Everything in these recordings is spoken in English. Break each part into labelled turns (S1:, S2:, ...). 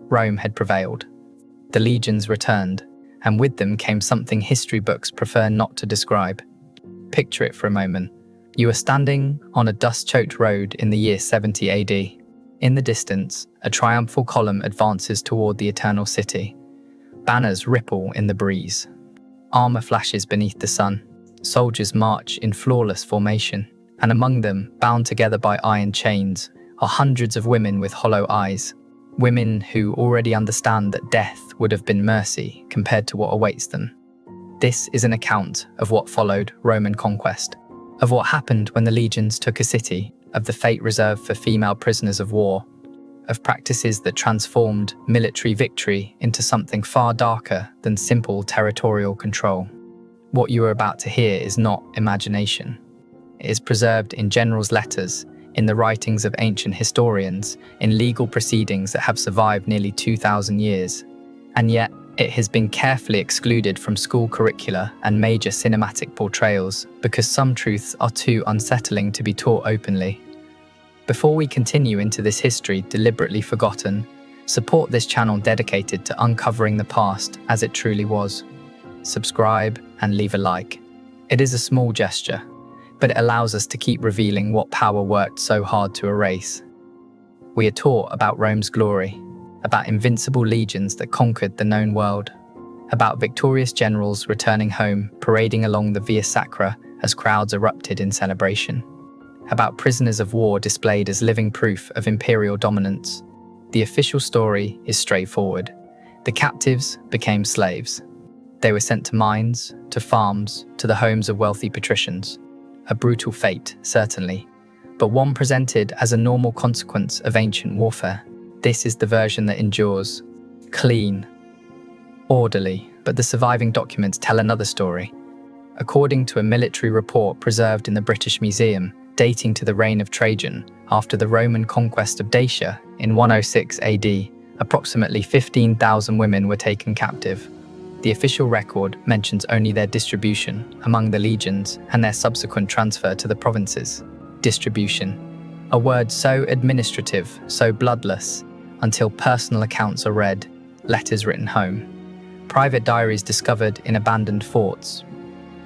S1: Rome had prevailed. The legions returned, and with them came something history books prefer not to describe. Picture it for a moment. You are standing on a dust-choked road in the year 70 AD. In the distance, a triumphal column advances toward the eternal city. Banners ripple in the breeze. Armor flashes beneath the sun. Soldiers march in flawless formation, and among them, bound together by iron chains, are hundreds of women with hollow eyes. Women who already understand that death would have been mercy compared to what awaits them. This is an account of what followed Roman conquest, of what happened when the legions took a city, of the fate reserved for female prisoners of war, of practices that transformed military victory into something far darker than simple territorial control. What you are about to hear is not imagination. It is preserved in generals' letters, in the writings of ancient historians, in legal proceedings that have survived nearly 2,000 years. And yet, it has been carefully excluded from school curricula and major cinematic portrayals because some truths are too unsettling to be taught openly. Before we continue into this history deliberately forgotten, support this channel dedicated to uncovering the past as it truly was. Subscribe and leave a like. It is a small gesture, but it allows us to keep revealing what power worked so hard to erase. We are taught about Rome's glory, about invincible legions that conquered the known world, about victorious generals returning home, parading along the Via Sacra as crowds erupted in celebration, about prisoners of war displayed as living proof of imperial dominance. The official story is straightforward. The captives became slaves. They were sent to mines, to farms, to the homes of wealthy patricians. A brutal fate, certainly, but one presented as a normal consequence of ancient warfare. This is the version that endures. Clean, orderly, but the surviving documents tell another story. According to a military report preserved in the British Museum, dating to the reign of Trajan, after the Roman conquest of Dacia in 106 AD, approximately 15,000 women were taken captive. The official record mentions only their distribution among the legions and their subsequent transfer to the provinces. Distribution, a word so administrative, so bloodless, until personal accounts are read, letters written home, private diaries discovered in abandoned forts,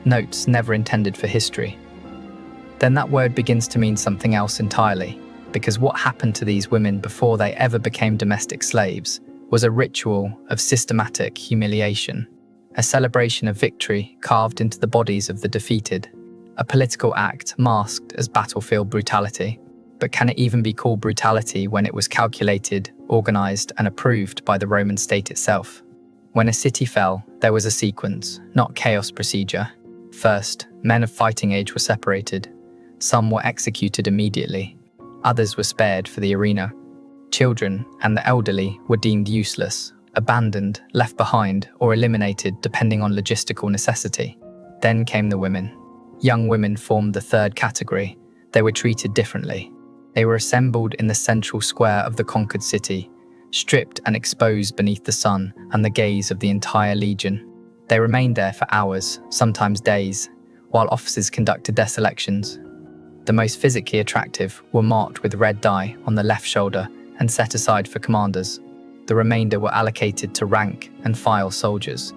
S1: notes never intended for history. Then that word begins to mean something else entirely, because what happened to these women before they ever became domestic slaves was a ritual of systematic humiliation, a celebration of victory carved into the bodies of the defeated, a political act masked as battlefield brutality. But can it even be called brutality when it was calculated, organized, and approved by the Roman state itself? When a city fell, there was a sequence, not chaos procedure. First, men of fighting age were separated. Some were executed immediately. Others were spared for the arena. Children and the elderly were deemed useless, abandoned, left behind, or eliminated depending on logistical necessity. Then came the women. Young women formed the third category. They were treated differently. They were assembled in the central square of the conquered city, stripped and exposed beneath the sun and the gaze of the entire legion. They remained there for hours, sometimes days, while officers conducted their selections. The most physically attractive were marked with red dye on the left shoulder and set aside for commanders. The remainder were allocated to rank and file soldiers.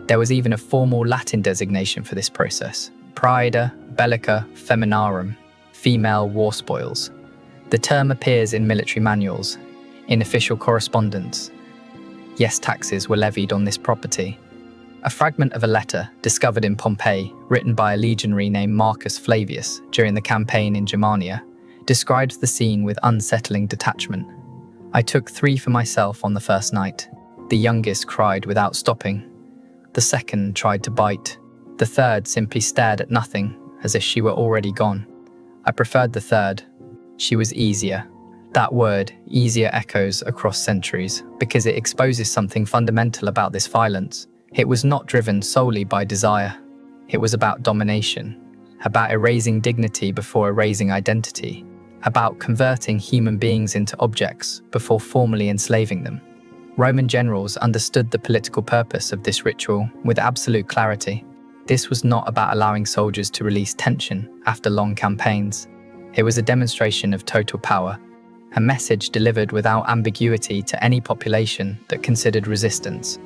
S1: There was even a formal Latin designation for this process: praeda bellica feminarum, female war spoils. The term appears in military manuals, in official correspondence. Yes, taxes were levied on this property. A fragment of a letter discovered in Pompeii, written by a legionary named Marcus Flavius during the campaign in Germania, describes the scene with unsettling detachment. I took 3 for myself on the first night. The youngest cried without stopping. The second tried to bite. The third simply stared at nothing, as if she were already gone. I preferred the third. She was easier. That word, easier, echoes across centuries because it exposes something fundamental about this violence. It was not driven solely by desire. It was about domination, about erasing dignity before erasing identity, about converting human beings into objects before formally enslaving them. Roman generals understood the political purpose of this ritual with absolute clarity. This was not about allowing soldiers to release tension after long campaigns. It was a demonstration of total power. a message delivered without ambiguity to any population that considered resistance.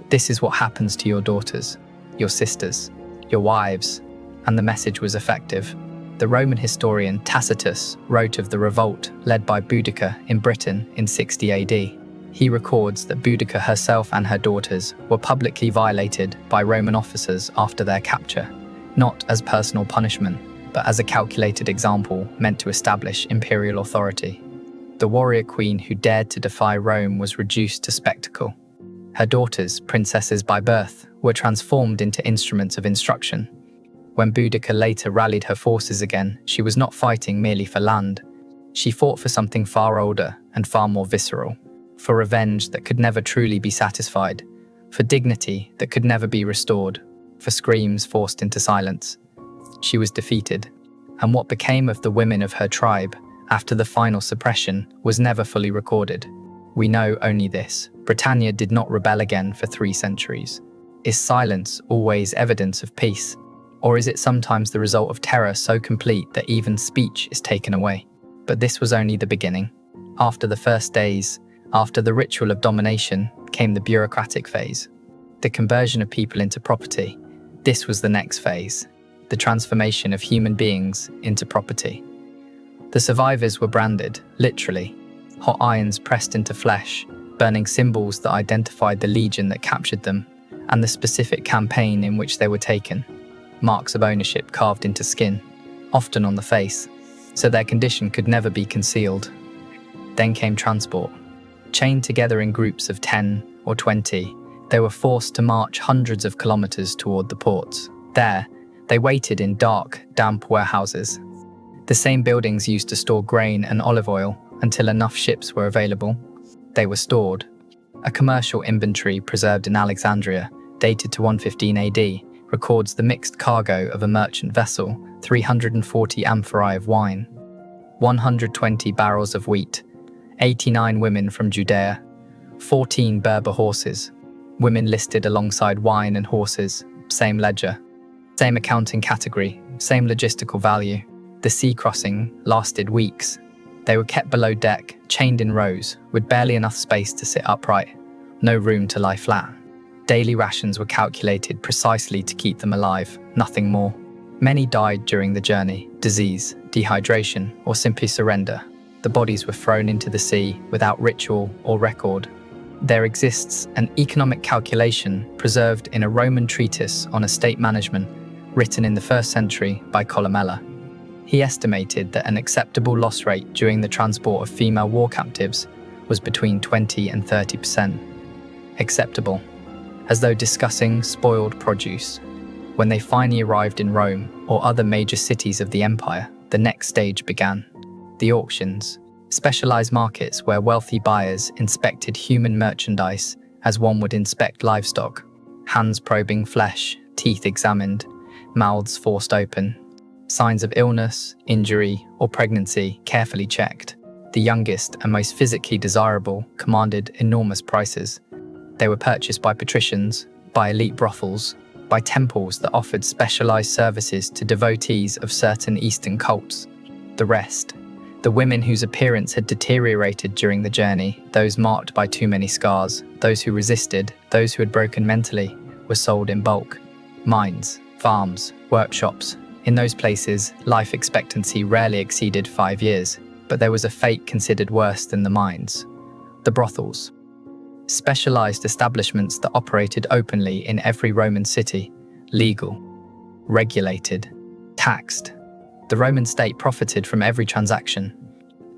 S1: This is what happens to your daughters, your sisters, your wives, and the message was effective. The Roman historian Tacitus wrote of the revolt led by Boudica in Britain in 60 AD. He records that Boudica herself and her daughters were publicly violated by Roman officers after their capture, not as personal punishment, but as a calculated example meant to establish imperial authority. The warrior queen who dared to defy Rome was reduced to spectacle. Her daughters, princesses by birth, were transformed into instruments of instruction. When Boudica later rallied her forces again, she was not fighting merely for land. She fought for something far older and far more visceral, for revenge that could never truly be satisfied, for dignity that could never be restored, for screams forced into silence. She was defeated, and what became of the women of her tribe after the final suppression was never fully recorded. We know only this: Britannia did not rebel again for 3 centuries. Is silence always evidence of peace? Or is it sometimes the result of terror so complete that even speech is taken away? But this was only the beginning. After the first days, after the ritual of domination, came the bureaucratic phase. The conversion of people into property. This was the next phase. The transformation of human beings into property. The survivors were branded, literally. Hot irons pressed into flesh, burning symbols that identified the legion that captured them, and the specific campaign in which they were taken. Marks of ownership carved into skin, often on the face, so their condition could never be concealed. Then came transport. Chained together in groups of 10 or 20, they were forced to march hundreds of kilometers toward the ports. There, they waited in dark, damp warehouses. The same buildings used to store grain and olive oil until enough ships were available. They were stored. A commercial inventory preserved in Alexandria, dated to 115 AD, records the mixed cargo of a merchant vessel, 340 amphorae of wine, 120 barrels of wheat, 89 women from Judea, 14 Berber horses, women listed alongside wine and horses, same ledger, same accounting category, same logistical value. The sea crossing lasted weeks. They were kept below deck, chained in rows, with barely enough space to sit upright, no room to lie flat. Daily rations were calculated precisely to keep them alive, nothing more. Many died during the journey, disease, dehydration, or simply surrender. The bodies were thrown into the sea without ritual or record. There exists an economic calculation preserved in a Roman treatise on estate management, written in the 1st century by Columella. He estimated that an acceptable loss rate during the transport of female war captives was between 20 and 30%. Acceptable, as though discussing spoiled produce. When they finally arrived in Rome or other major cities of the empire, the next stage began. The auctions, specialized markets where wealthy buyers inspected human merchandise as one would inspect livestock, hands probing flesh, teeth examined, mouths forced open, signs of illness, injury, or pregnancy carefully checked. The youngest and most physically desirable commanded enormous prices. They were purchased by patricians, by elite brothels, by temples that offered specialized services to devotees of certain Eastern cults. The rest, the women whose appearance had deteriorated during the journey, those marked by too many scars, those who resisted, those who had broken mentally, were sold in bulk. Mines, farms, workshops. In those places, life expectancy rarely exceeded 5 years, but there was a fate considered worse than the mines: the brothels. Specialized establishments that operated openly in every Roman city, legal, regulated, taxed. The Roman state profited from every transaction,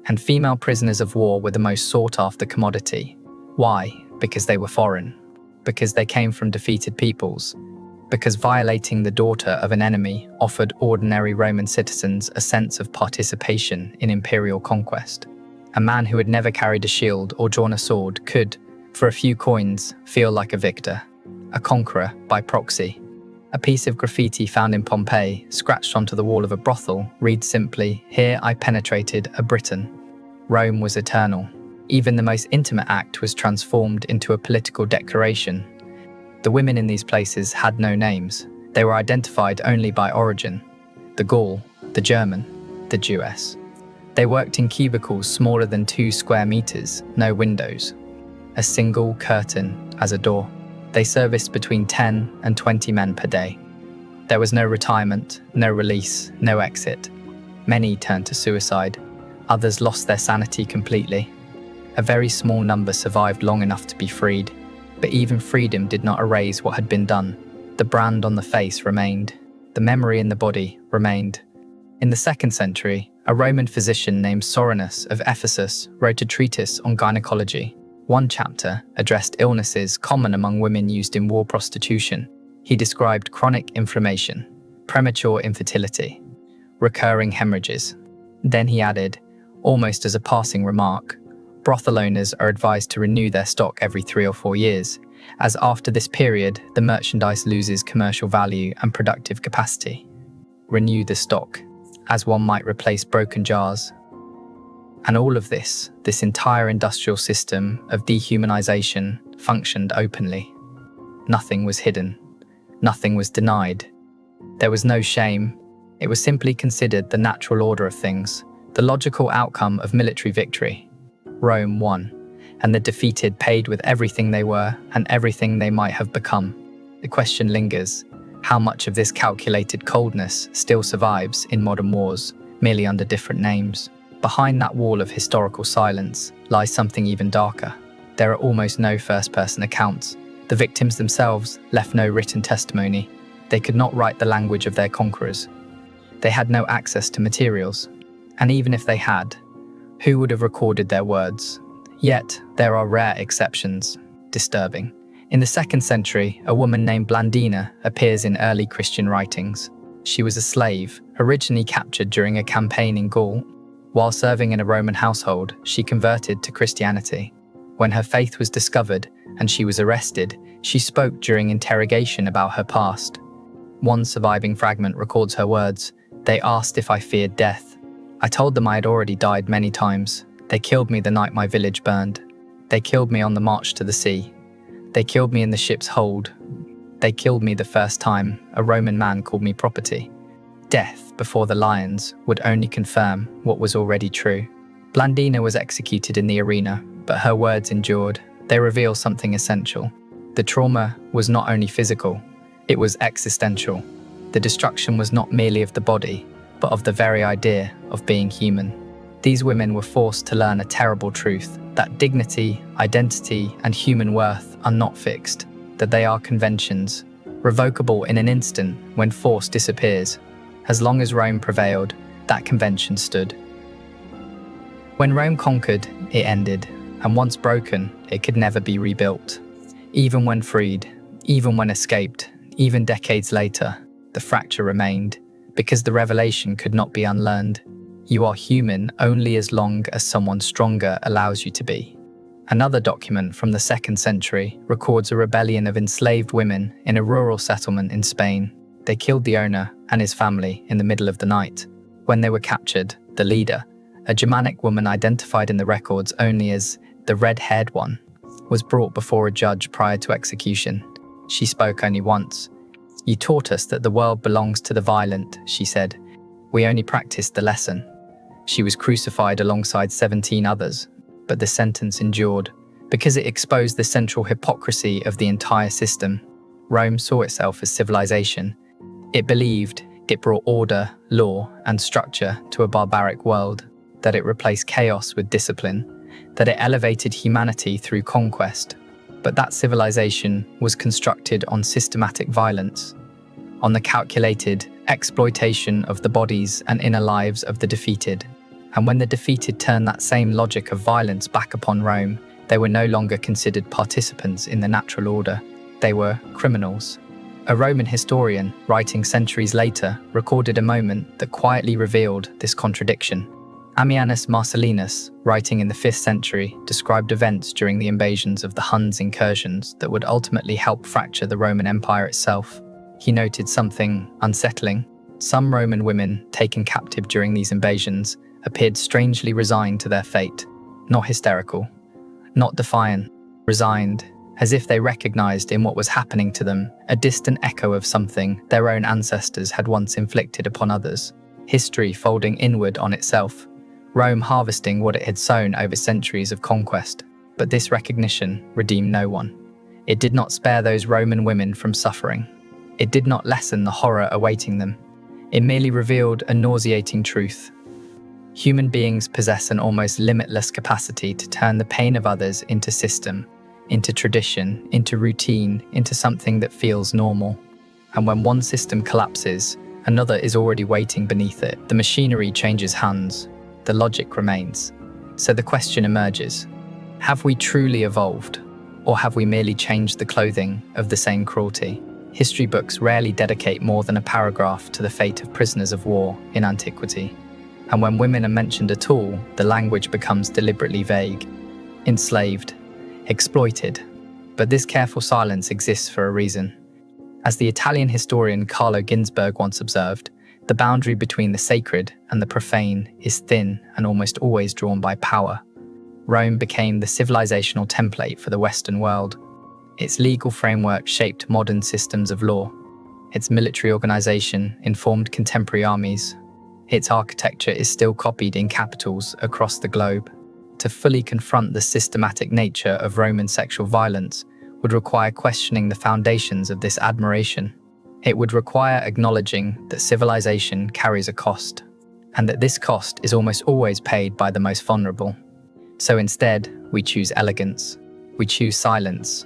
S1: and female prisoners of war were the most sought-after commodity. Why? Because they were foreign, because they came from defeated peoples, because violating the daughter of an enemy offered ordinary Roman citizens a sense of participation in imperial conquest. A man who had never carried a shield or drawn a sword could, for a few coins, feel like a victor, a conqueror by proxy. A piece of graffiti found in Pompeii, scratched onto the wall of a brothel, reads simply, "Here I penetrated a Briton." Rome was eternal. Even the most intimate act was transformed into a political declaration. The women in these places had no names. They were identified only by origin: the Gaul, the German, the Jewess. They worked in cubicles smaller than 2 square meters, no windows. A single curtain as a door. They serviced between 10 and 20 men per day. There was no retirement, no release, no exit. Many turned to suicide. Others lost their sanity completely. A very small number survived long enough to be freed. But even freedom did not erase what had been done. The brand on the face remained. The memory in the body remained. In the 2nd century, a Roman physician named Soranus of Ephesus wrote a treatise on gynecology. One chapter addressed illnesses common among women used in war prostitution. He described chronic inflammation, premature infertility, recurring hemorrhages. Then he added, almost as a passing remark, brothel owners are advised to renew their stock every 3 or 4 years, as after this period, the merchandise loses commercial value and productive capacity. Renew the stock, as one might replace broken jars. And all of this entire industrial system of dehumanization functioned openly. Nothing was hidden. Nothing was denied. There was no shame. It was simply considered the natural order of things, the logical outcome of military victory. Rome won, and the defeated paid with everything they were and everything they might have become. The question lingers, how much of this calculated coldness still survives in modern wars, merely under different names? Behind that wall of historical silence lies something even darker. There are almost no first-person accounts. The victims themselves left no written testimony. They could not write the language of their conquerors. They had no access to materials. And even if they had, who would have recorded their words? Yet, there are rare exceptions. Disturbing. In the 2nd century, a woman named Blandina appears in early Christian writings. She was a slave, originally captured during a campaign in Gaul. While serving in a Roman household, she converted to Christianity. When her faith was discovered and she was arrested, she spoke during interrogation about her past. One surviving fragment records her words, "They asked if I feared death. I told them I had already died many times. They killed me the night my village burned. They killed me on the march to the sea. They killed me in the ship's hold. They killed me the first time a Roman man called me property." Death before the lions would only confirm what was already true. Blandina was executed in the arena, but her words endured. They reveal something essential. The trauma was not only physical, it was existential. The destruction was not merely of the body, but of the very idea of being human. These women were forced to learn a terrible truth, that dignity, identity, and human worth are not fixed, that they are conventions, revocable in an instant when force disappears. As long as Rome prevailed, that convention stood. When Rome conquered, it ended, and once broken, it could never be rebuilt. Even when freed, even when escaped, even decades later, the fracture remained, because the revelation could not be unlearned. You are human only as long as someone stronger allows you to be. Another document from the 2nd century records a rebellion of enslaved women in a rural settlement in Spain. They killed the owner and his family in the middle of the night. When they were captured, the leader, a Germanic woman identified in the records only as the red-haired one, was brought before a judge prior to execution. She spoke only once. "You taught us that the world belongs to the violent," she said. "We only practiced the lesson." She was crucified alongside 17 others, but the sentence endured because it exposed the central hypocrisy of the entire system. Rome saw itself as civilization. It believed it brought order, law, and structure to a barbaric world, that it replaced chaos with discipline, that it elevated humanity through conquest. But that civilization was constructed on systematic violence, on the calculated exploitation of the bodies and inner lives of the defeated. And when the defeated turned that same logic of violence back upon Rome, they were no longer considered participants in the natural order. They were criminals. A Roman historian, writing centuries later, recorded a moment that quietly revealed this contradiction. Ammianus Marcellinus, writing in the 5th century, described events during the invasions of the Huns' incursions that would ultimately help fracture the Roman Empire itself. He noted something unsettling. Some Roman women taken captive during these invasions appeared strangely resigned to their fate, not hysterical, not defiant, resigned, as if they recognized in what was happening to them a distant echo of something their own ancestors had once inflicted upon others. History folding inward on itself. Rome harvesting what it had sown over centuries of conquest. But this recognition redeemed no one. It did not spare those Roman women from suffering. It did not lessen the horror awaiting them. It merely revealed a nauseating truth. Human beings possess an almost limitless capacity to turn the pain of others into system, into tradition, into routine, into something that feels normal. And when one system collapses, another is already waiting beneath it. The machinery changes hands. The logic remains. So the question emerges: have we truly evolved, or have we merely changed the clothing of the same cruelty? History books rarely dedicate more than a paragraph to the fate of prisoners of war in antiquity. And when women are mentioned at all, the language becomes deliberately vague. Enslaved, exploited. But this careful silence exists for a reason. As the Italian historian Carlo Ginzburg once observed, the boundary between the sacred and the profane is thin and almost always drawn by power. Rome became the civilizational template for the Western world. Its legal framework shaped modern systems of law. Its military organization informed contemporary armies. Its architecture is still copied in capitals across the globe. To fully confront the systematic nature of Roman sexual violence would require questioning the foundations of this admiration. It would require acknowledging that civilization carries a cost, and that this cost is almost always paid by the most vulnerable. So instead, we choose elegance. We choose silence.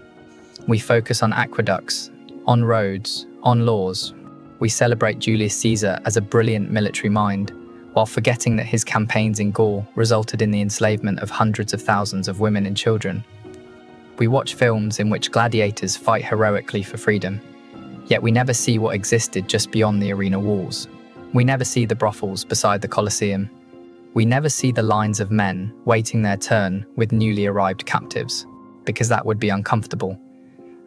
S1: We focus on aqueducts, on roads, on laws. We celebrate Julius Caesar as a brilliant military mind, while forgetting that his campaigns in Gaul resulted in the enslavement of hundreds of thousands of women and children. We watch films in which gladiators fight heroically for freedom, yet we never see what existed just beyond the arena walls. We never see the brothels beside the Colosseum. We never see the lines of men waiting their turn with newly arrived captives, because that would be uncomfortable.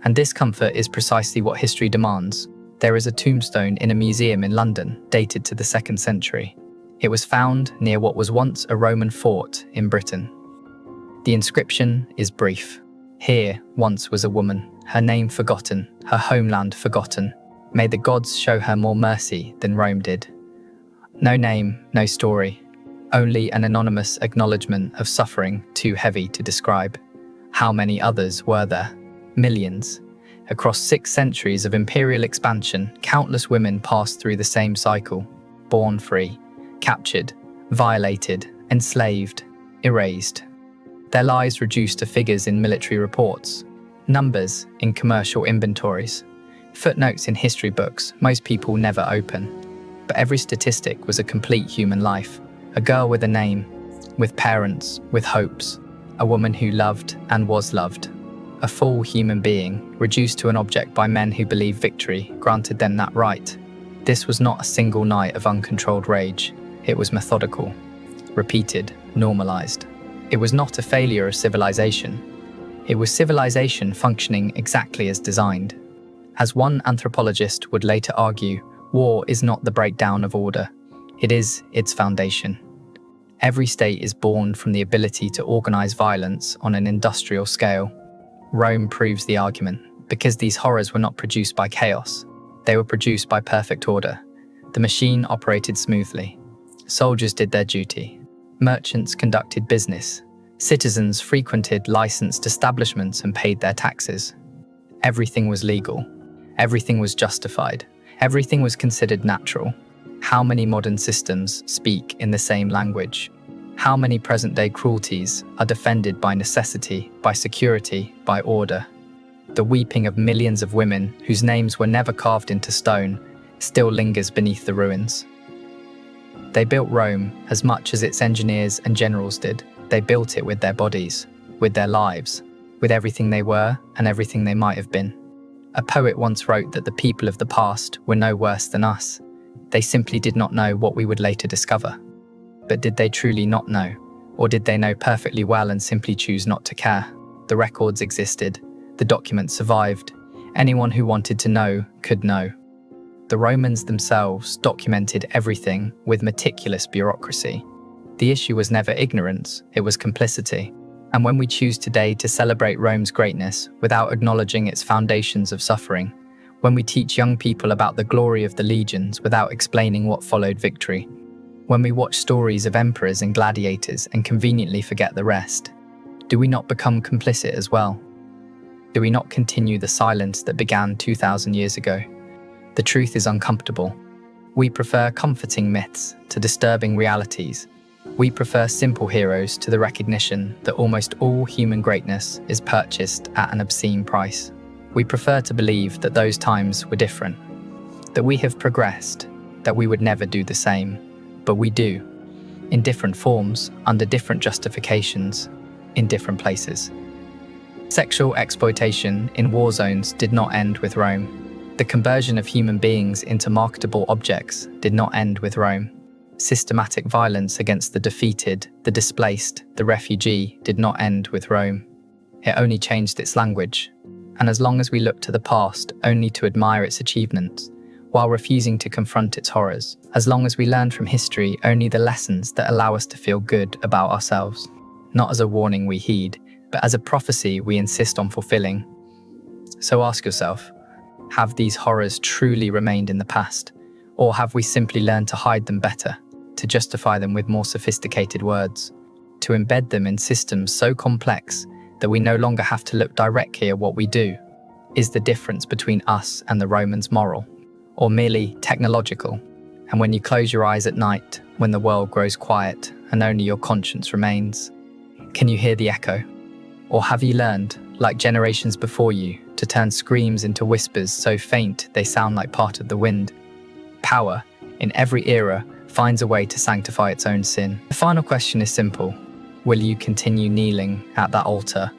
S1: And discomfort is precisely what history demands. There is a tombstone in a museum in London, dated to the 2nd century. It was found near what was once a Roman fort in Britain. The inscription is brief. Here once was a woman, her name forgotten, her homeland forgotten. May the gods show her more mercy than Rome did. No name, no story, only an anonymous acknowledgement of suffering too heavy to describe. How many others were there? Millions. Across 6 centuries of imperial expansion, countless women passed through the same cycle. Born free, captured, violated, enslaved, erased. Their lives reduced to figures in military reports, numbers in commercial inventories, footnotes in history books most people never open. But every statistic was a complete human life. A girl with a name, with parents, with hopes. A woman who loved and was loved. A full human being, reduced to an object by men who believed victory granted them that right. This was not a single night of uncontrolled rage. It was methodical, repeated, normalized. It was not a failure of civilization. It was civilization functioning exactly as designed. As one anthropologist would later argue, war is not the breakdown of order. It is its foundation. Every state is born from the ability to organize violence on an industrial scale. Rome proves the argument, because these horrors were not produced by chaos. They were produced by perfect order. The machine operated smoothly. Soldiers did their duty. Merchants conducted business. Citizens frequented licensed establishments and paid their taxes. Everything was legal. Everything was justified. Everything was considered natural. How many modern systems speak in the same language? How many present-day cruelties are defended by necessity, by security, by order? The weeping of millions of women whose names were never carved into stone still lingers beneath the ruins. They built Rome as much as its engineers and generals did. They built it with their bodies, with their lives, with everything they were and everything they might have been. A poet once wrote that the people of the past were no worse than us. They simply did not know what we would later discover. But did they truly not know? Or did they know perfectly well and simply choose not to care? The records existed. The documents survived. Anyone who wanted to know could know. The Romans themselves documented everything with meticulous bureaucracy. The issue was never ignorance, it was complicity. And when we choose today to celebrate Rome's greatness without acknowledging its foundations of suffering, when we teach young people about the glory of the legions without explaining what followed victory, When we watch stories of emperors and gladiators and conveniently forget the rest, do we not become complicit as well? Do we not continue the silence that began 2,000 years ago? The truth is uncomfortable. We prefer comforting myths to disturbing realities. We prefer simple heroes to the recognition that almost all human greatness is purchased at an obscene price. We prefer to believe that those times were different, that we have progressed, that we would never do the same, but we do, in different forms, under different justifications, in different places. Sexual exploitation in war zones did not end with Rome. The conversion of human beings into marketable objects did not end with Rome. Systematic violence against the defeated, the displaced, the refugee did not end with Rome. It only changed its language. And as long as we look to the past only to admire its achievements, while refusing to confront its horrors, as long as we learn from history only the lessons that allow us to feel good about ourselves, not as a warning we heed, but as a prophecy we insist on fulfilling. So ask yourself, have these horrors truly remained in the past? Or have we simply learned to hide them better, to justify them with more sophisticated words, to embed them in systems so complex that we no longer have to look directly at what we do? Is the difference between us and the Romans moral, or merely technological? And when you close your eyes at night, when the world grows quiet and only your conscience remains, can you hear the echo? Or have you learned, like generations before you, to turn screams into whispers so faint they sound like part of the wind? Power, in every era, finds a way to sanctify its own sin. The final question is simple. Will you continue kneeling at that altar